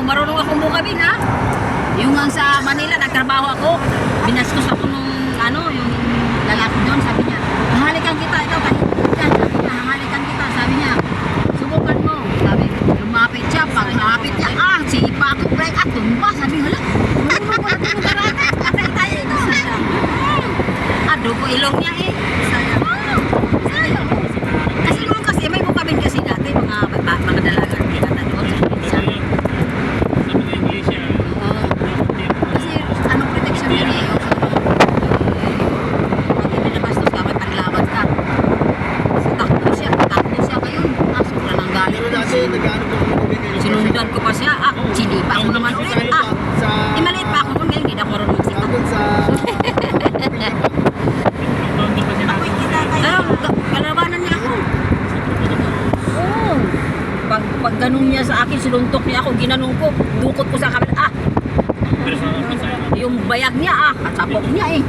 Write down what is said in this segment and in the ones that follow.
marunong akong bukabin ha. Yung nga sa Manila, nagtrabaho ako. Binastos ako nung yung lalaki doon. Sabi niya, hahalikan kita. Ito, hahalikan kita. Sabi niya, subukan mo. Sabi, lumapit siya. Pag lumapit niya, sipa ako. Break up. Tumba. Sabi, hala, marunong ko natin yung karate. Patay tayo ito. Dugo ilong niya eh. Sayang. Sayang. Kasi may bukabin kasi dati, mga dalaga. Sinundan ko pa siya, sinipa ako naman ulit, maliit pa ako nun, ngayon hindi na ako rin magsikat. Kalabanan niya ako. Pag ganun niya sa akin, sinuntok niya ako, ginanong ko, dukot ko sa kamera, yung bayag niya, kasapok niya eh.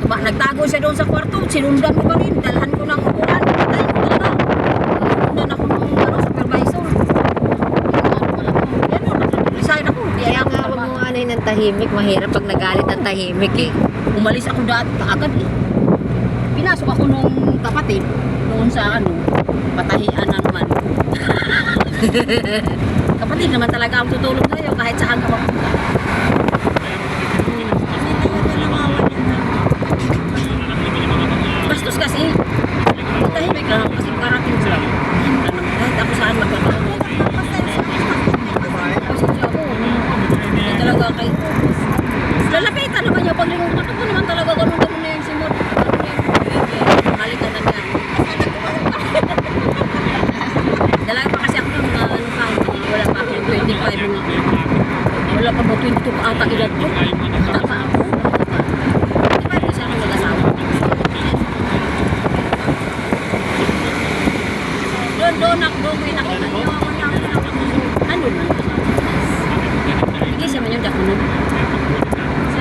Nagtago siya doon sa kwarto, sinundan ko pa rin, dalhan ko ng upuan, patayin ko talaga. Sinundan ako ng supervisor. Resign ako. Kaya nga huwag mo ng tahimik, mahirap pag nagalit ang tahimik eh. Umalis ako dati kaagad eh. Pinasok ako nung kapatid, doon sa patahian na naman. Kapatid naman talaga ang tutulong sa'yo kahit saan ka mapunta. Bastos kasi. Tahimik lang ako kasi karating sila. Kahit ako saan magkakaroon. Pasensya ako. Hindi talaga kayo. Lalapitan naman niya. Paglingon ko naman talaga ganun na yung simot. Halikan na niya. Dalaga pa kasi ako ng wala pa ako 25. Wala pa ba 22 pa ata edad ko. Bata pa ako. Di ba kasi ako nag-asawa? Doon ako may nakita niyo. Ano man? Hindi siya man yung dako nun.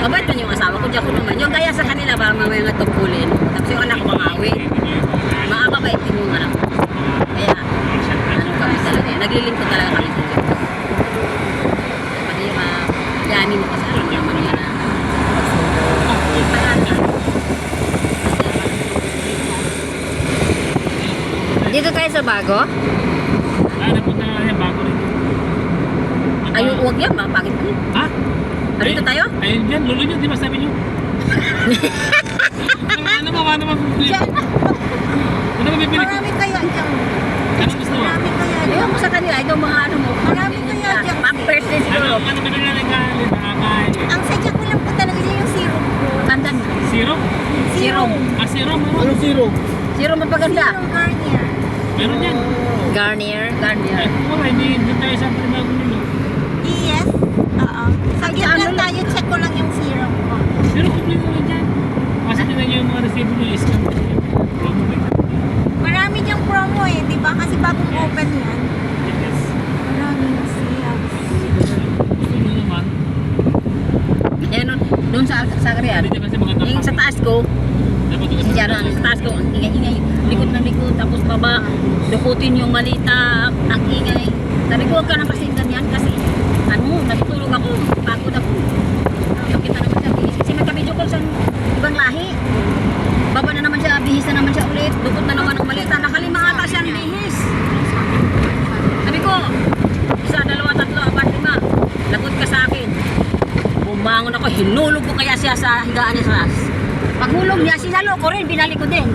Mabait man yung asawa ko, dako naman. Yung kaya sa kanila ba mga nga tungkulin. Tapos yung anak ko mangawi. Maababait din yung anak ko. Kaya, kami talaga eh. Naglilingkod talaga kami sa Diyos. Pati yung yani mo kasi alam naman yan na. Dito tayo sa Bago? Napunta na yan, Bago rin. Ay, huwag yan ba? Pangit mo. Ha? Dito tayo? Ayun dyan, lulo nyo, di ba sabi nyo? Ano ba bibili? Ano ba bibili? Marami kaya dyan. Anong gusto mo? Marami kaya dyan. Ayaw mo sa kanila, ikaw mga mo. Marami kaya dyan. Pampers din siguro. Ano bibili na nagkalit? Nakakain. Ang sadya ko lang po talaga yun yung syrup ko. Tandan. Syrup? Serum. Syrup? Anong zero? Serum magpaganda. Syrup Garnier. Meron yan. Garnier. Garnier. Wala, hindi tayo sa primago nilo. Yes. Oo. Saglit lang tayo. Check ko lang yung syrup ko. Pero kumplito na dyan. Kasi tinan nyo yung mga resibo nyo, iskan ko yun. Promo ba yun? Marami diyang promo eh. Diba? Kasi bagong open yan. Yes. Maraming sales. Gusto nyo naman. Doon sa Korea. Hindi kasi maganda. Yung sa taas ko, Dapat ito diyan sa taas ko, ang ingay-ingay. Likod ng likod, tapos baba, dukutin yung malita, ang ingay. Sabi ko, huwag ka na kasing ganyan kasi, natutulog ako, pagod ako. Kita naman siya, bihis. Kasi may kabidyo ko sa ibang lahi. Baba na naman siya, bihis na naman siya ulit, dukot na naman ang malita. Nakalima ata siyang bihis. Sabi ko, 1, 2, 3, 4, 5. Lagot ka sa akin. Bumangon ako, hinulog ko kaya siya sa higaan niya sa taas. Paghulog niya, sinalo ko rin, binalik ko din.